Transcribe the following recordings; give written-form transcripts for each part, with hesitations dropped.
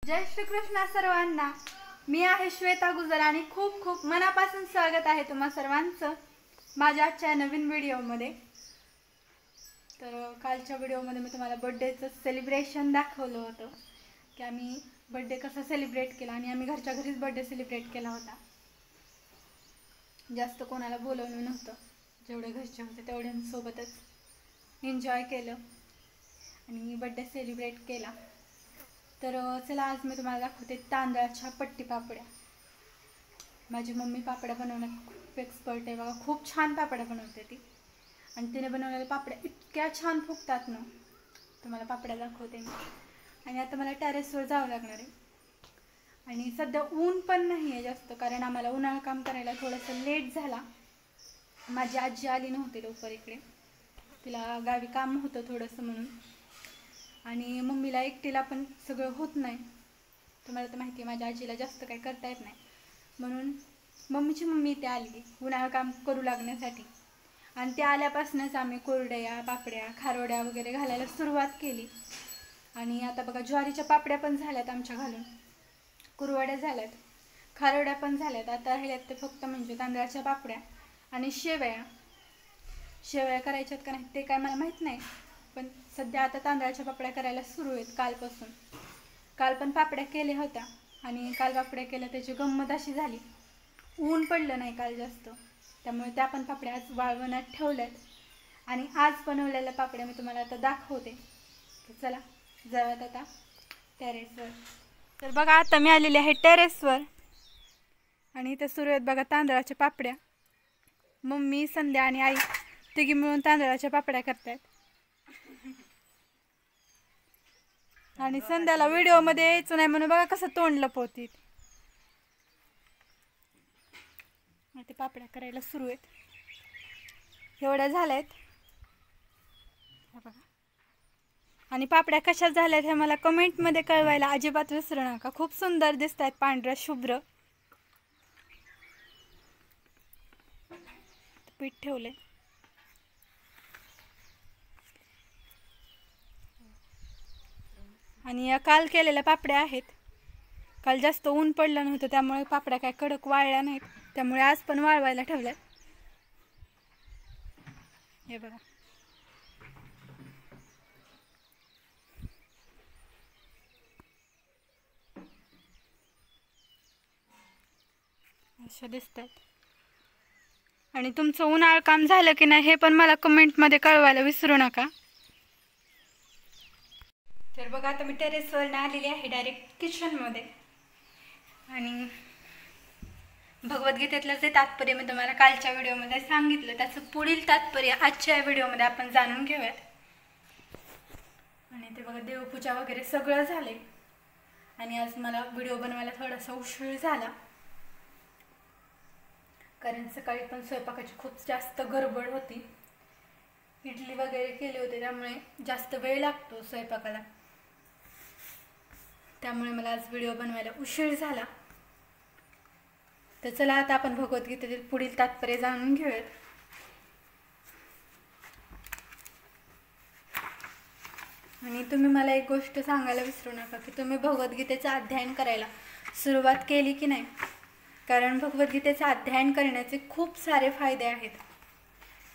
जय श्रीकृष्ण सर्वांना। मी आहे श्वेता गुजर आणि खूप खूप मनापासून स्वागत आहे तुम्हा सर्वांचं माझ्या आजच्या नवीन व्हिडिओमध्ये। तर कालच्या व्हिडिओमध्ये मी तुम्हाला बर्थडेचं सेलिब्रेशन दाखवलं होतं की आम्ही बर्थडे कसा सेलिब्रेट केला आणि आम्ही घरच्या घरीच बर्थडे सेलिब्रेट केला होता। जास्त कोणाला बोलवलं नव्हतं, जेवढे घरचे होते तेवढ्यांसोबतच एन्जॉय केलं आणि बर्थडे सेलिब्रेट केला। तर चला आज मी तुम्हाला दाखवते तांदळाच्या पट्टी पापड्या। माझी मम्मी पापड्या बनवण्यात खूप एक्सपर्ट आहे बघा, खूप छान पापड्या बनवते ती आणि तिने बनवलेल्या पापड्या इतक्या छान फुगतात ना। तुम्हाला पापड्या दाखवते मी। आणि आता मला टेरेसवर जावं लागणार आहे आणि सध्या ऊन पण नाही आहे जास्त, कारण आम्हाला उन्हाळा काम करायला थोडंसं लेट झाला। माझी आजी आली नव्हती लवकर इकडे, तिला गावी काम होतं थोडंसं म्हणून, आणि मम्मीला एकटीला पण सगळं होत नाही। तुम्हाला तर माहिती आहे माझ्या आजीला जास्त काही करता येत नाही, म्हणून मम्मीची मम्मी इथे आली उन्हाळा काम करू लागण्यासाठी। आणि ते आल्यापासूनच आम्ही कुरडया पापड्या खारोड्या वगैरे घालायला सुरुवात केली। आणि आता बघा ज्वारीच्या पापड्या पण झाल्यात आमच्या घालून, कुरवड्या झाल्यात, खारोड्या पण झाल्यात। आता राहिल्यात ते फक्त म्हणजे तांदळाच्या पापड्या आणि शेवया। शेवया करायच्यात का नाही ते काय मला माहीत नाही, पण सध्या आता तांदळाच्या पापड्या करायला सुरू आहेत कालपासून। काल पण पापड्या केल्या होत्या आणि काल पापड्या केल्या त्याची गंमत अशी झाली, ऊन पडलं नाही काल जास्त, त्यामुळे त्या पण पापड्या आज वाळवण्यात ठेवल्यात आणि आज बनवलेल्या पापड्या मी तुम्हाला आता दाखवते। तर चला जाऊयात आता टेरेसवर। तर बघा आता मी आलेली आहे टेरेसवर आणि इथे सुरू आहेत बघा तांदळाच्या पापड्या। मम्मी संध्या आणि आई तिघी मिळून तांदळाच्या पापड्या करतायत आणि संध्याला व्हिडिओमध्ये यायचं नाही म्हणून बघा कसं तोंड लपवते। ते पापड्या करायला सुरू आहेत, एवढ्या झाल्यात बघा। आणि पापड्या कशा झाल्यात हे मला कमेंटमध्ये कळवायला अजिबात विसरू नका। खूप सुंदर दिसत आहेत, पांढऱ्या शुभ्र। पीठ ठेवले आणि या काल केलेल्या पापड्या आहेत। काल जास्त ऊन पडलं नव्हतं त्यामुळे पापड्या काय कडक वाळल्या नाहीत, त्यामुळे आज पण वाळवायला ठेवल्यात। हे बघा अशा दिसतात। आणि तुमचं उन्हाळा काम झालं की नाही हे पण मला कमेंटमध्ये कळवायला विसरू नका। तर बघा आता मी टेरेसवर आलेली आहे डायरेक्ट किचनमध्ये आणि भगवद्गीतेतलं जे तात्पर्य मी तुम्हाला कालच्या व्हिडिओमध्ये सांगितलं त्याचं पुढील तात्पर्य आजच्या व्हिडिओमध्ये आपण जाणून घेऊयात। आणि ते बघा देवपूजा वगैरे सगळं झाले आणि आज मला व्हिडिओ बनवायला थोडासा उशीर झाला, कारण सकाळी पण स्वयंपाकाची खूप जास्त गडबड होती। इडली वगैरे केले होते त्यामुळे जास्त वेळ लागतो स्वयंपाकाला, त्यामुळे मला आज व्हिडिओ बनवायला उशीर झाला। तर चला आता आपण भगवद्गीतेतील पुढील तात्पर्य जाणून घेऊयात। आणि तुम्ही मला एक गोष्ट सांगायला विसरू नका की तुम्ही भगवद्गीतेचं अध्ययन करायला सुरुवात केली की नाही, कारण भगवद्गीतेचं अध्ययन करण्याचे खूप सारे फायदे आहेत,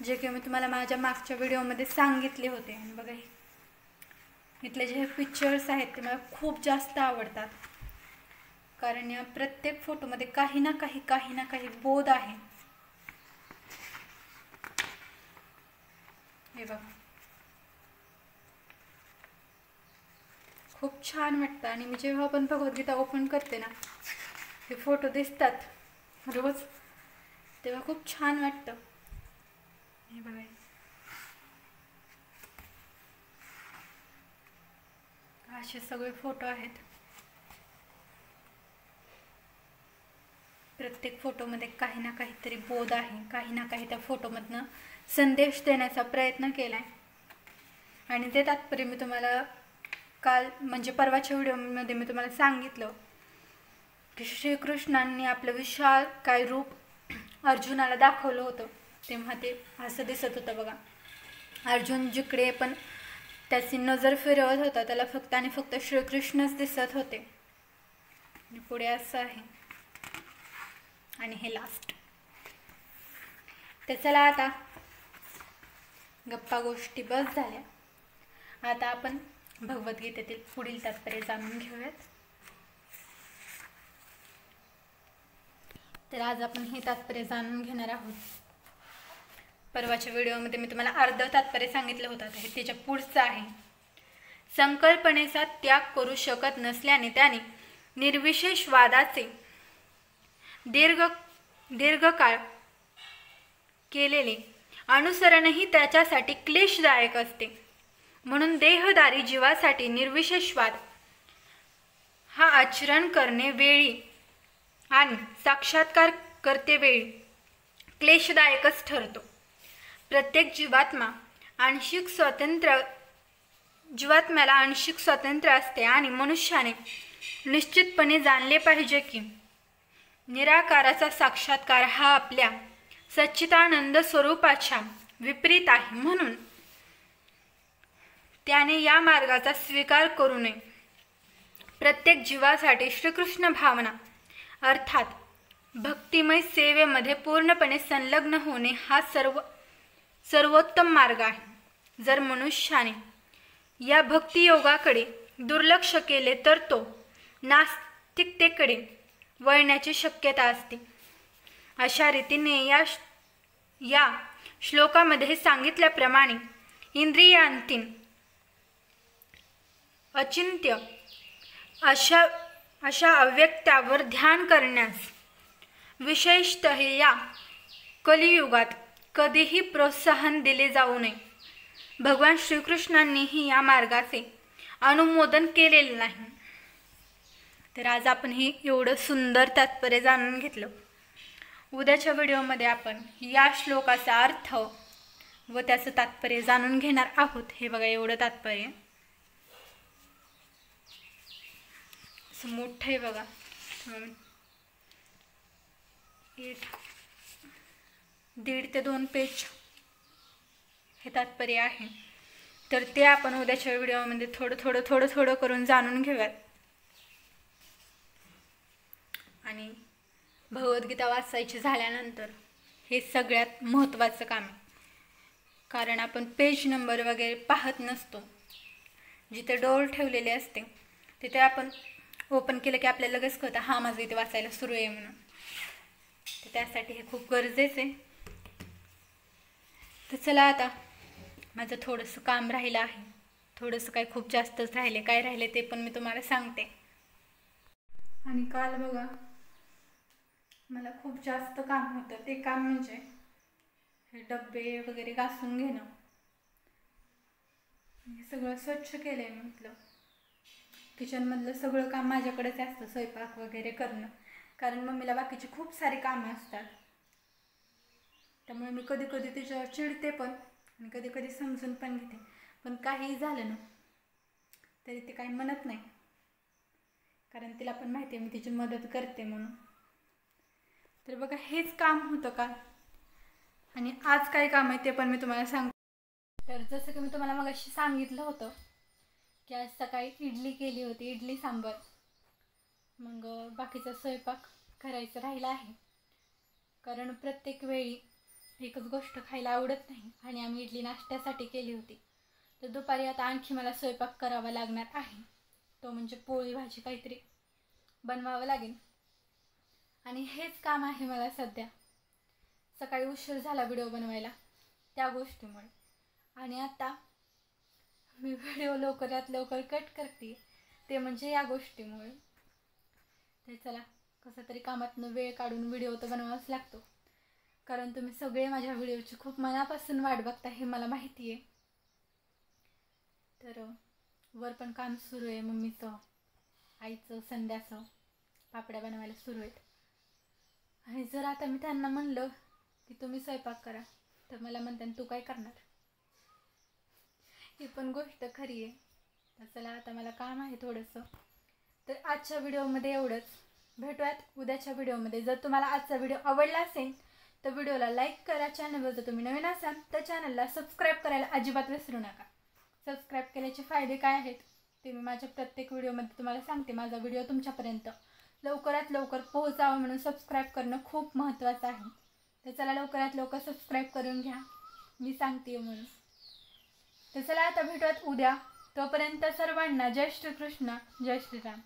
जे की मी तुम्हाला माझ्या मागच्या व्हिडिओमध्ये सांगितले होते। आणि बघा इथले जे पिक्चर्स आहेत ते मला खूप जास्त आवडतात, कारण या प्रत्येक फोटोमध्ये काही ना काही बोध आहे। हे बघा खूप छान वाटतं आणि मी जेव्हा पण भगवद्गीता ओपन करते ना, हे फोटो दिसतात रोज, तेव्हा खूप छान वाटतं। हे बघा असे सगळे फोटो आहेत, प्रत्येक फोटोमध्ये काही ना काहीतरी बोध आहे, काही ना काही त्या फोटोमधनं संदेश देण्याचा प्रयत्न केलाय। आणि ते तात्पर्य मी तुम्हाला काल म्हणजे परवाच्या व्हिडिओमध्ये मी तुम्हाला सांगितलं की श्रीकृष्णांनी आपलं विशाल काय रूप अर्जुनाला दाखवलं होतं, तेव्हा ते असं दिसत होतं बघा। अर्जुन जिकडे पण त्याची नजर फिरवत होता त्याला फक्त आणि फक्त श्रीकृष्णच दिसत होते। आणि पुढे असं आहे आणि हे लास्ट. तर चला आता गप्पा गोष्टी बस झाल्या. आता आपण भगवद्गीतेतील पुढील तात्पर्य जाणून घेऊयात. तर आज आपण हे तात्पर्य जाणून घेणार आहोत. परवाच्या व्हिडिओमध्ये मी तुम्हाला अर्ध तात्पर्य सांगितलं होतं, हे त्याच्या पुढचं आहे. संकल्पनेचा त्याग करू शकत नसल्याने त्याने निर्विशेषवादाचे दीर्घकाळ केलेले अनुसरणही त्याच्यासाठी क्लेशदायक असते. म्हणून देहधारी जीवासाठी निर्विशेषवाद हा आचरण करणे वेळी आणि साक्षात्कार करतेवेळी क्लेशदायकच ठरतो. प्रत्येक जीवात्म्याला आंशिक स्वातंत्र्य असते आणि मनुष्याने निश्चितपणे जाणले पाहिजे की निराकाराचा साक्षात्कार हा आपल्या सच्चिदानंद स्वरूपाच्या विपरीत आहे. म्हणून त्याने या मार्गाचा स्वीकार करू नये. प्रत्येक जीवासाठी श्रीकृष्ण भावना अर्थात भक्तिमय सेवेमध्ये पूर्णपणे संलग्न होणे हा सर्वोत्तम मार्ग आहे. जर मनुष्याने या भक्तियोगाकडे दुर्लक्ष केले तर तो नास्तिकतेकडे वळण्याची शक्यता असते. अशा रीतीने या श्लोकामध्ये सांगितल्याप्रमाणे इंद्रियांतील अचिंत्य अशा अव्यक्तावर ध्यान करण्यास विशेषतः या कलियुगात कधीही प्रोत्साहन दिले जाऊ नये. भगवान श्रीकृष्णांनीही या मार्गाचे अनुमोदन केलेले नाही. तर आज आपण हे एवढं सुंदर तात्पर्य जाणून घेतलं. उद्याच्या व्हिडिओमध्ये आपण या श्लोकाचा अर्थ व त्याचं तात्पर्य जाणून घेणार आहोत. हे बघा एवढं तात्पर्य असं मोठं आहे बघा. 1.5 ते 2 पेज हे तात्पर्य आहे. तर ते आपण उद्याच्या व्हिडिओमध्ये थोडं करून जाणून घेऊयात. आणि भगवद्गीता वाचायची झाल्यानंतर हे सगळ्यात महत्त्वाचं काम आहे. कारण आपण पेज नंबर वगैरे पाहत नसतो. जिथे डोर ठेवलेले असते तिथे आपण ओपन केलं की आपल्याला लगेच कळतं हा माझं इथे वाचायला सुरू आहे म्हणून. तर त्यासाठी हे खूप गरजेचं आहे. तर चला आता माझं थोडंसं काम राहिलं आहे. थोडंसं काय खूप जास्तच राहिले. काय राहिले ते पण मी तुम्हाला सांगते. आणि काल बघा मला खूप जास्त काम होतं. ते काम म्हणजे हे डब्बे वगैरे घासून घेणं. हे सगळं स्वच्छ केलं आहे. म्हटलं किचनमधलं सगळं काम माझ्याकडेच असतं, स्वयंपाक वगैरे करणं. कारण मम्मीला बाकीची खूप सारी कामं असतात. त्यामुळे मी कधी कधी तिच्यावर चिडते पण आणि कधी कधी समजून पण घेते. पण काहीही झालं ना तरी ते काही म्हणत नाही. कारण तिला पण माहिती आहे मी तिची मदत करते म्हणून. तर बघा हेच काम होतं का आणि आज काय काम आहे ते पण मी तुम्हाला सांगते. तर जसं की मी तुम्हाला मगाशी सांगितलं होतं की आज सकाळी इडली केली होती, इडली सांबार. मग बाकीचा स्वयंपाक करायचा राहिला आहे. कारण प्रत्येक वेळी एकच गोष्ट खायला आवडत नाही आणि आम्ही इडली नाश्त्यासाठी केली होती. तर दुपारी आता आणखी मला स्वयंपाक करावा लागणार आहे. तो म्हणजे पोळी भाजी काहीतरी बनवावं लागेल. आणि हेच काम आहे मला सध्या. सकाळी उशीर झाला व्हिडिओ बनवायला त्या गोष्टीमुळे. आणि आता मी व्हिडिओ लवकरात लवकर कट करते ते म्हणजे या गोष्टीमुळे. तर चला कसं तरी कामातनं वेळ काढून व्हिडिओ तर बनवावाच लागतो. कारण तुम्ही सगळे माझ्या व्हिडिओची खूप मनापासून वाट बघता हे मला माहिती आहे. तर वर पण काम सुरू आहे. मम्मीचं, आईचं, संध्याचं पापड्या बनवायला सुरू आहेत. आणि जर आता मी त्यांना म्हणलं की तुम्ही स्वयंपाक करा तर मला म्हणतात तू काय करणार. ही पण गोष्ट खरी आहे. तर चला आता मला काम आहे थोडंसं. तर आजच्या व्हिडिओमध्ये एवढंच. भेटूयात उद्याच्या व्हिडिओमध्ये. जर तुम्हाला आजचा व्हिडिओ आवडला असेल तर व्हिडिओला लाईक करा. चॅनलवर जर तुम्ही नवीन असाल तर चॅनलला सबस्क्राईब करायला अजिबात विसरू नका. सबस्क्राईब केल्याचे फायदे काय आहेत ते मी माझ्या प्रत्येक व्हिडिओमध्ये तुम्हाला सांगते. माझा व्हिडिओ तुमच्यापर्यंत लवकरात लवकर पोहोचावं म्हणून सबस्क्राईब करणं खूप महत्त्वाचं आहे. तर चला लवकरात लवकर सबस्क्राईब करून घ्या, मी सांगते म्हणून. तर चला आता भेटूयात उद्या. तोपर्यंत सर्वांना जय श्रीकृष्ण, जय श्रीराम.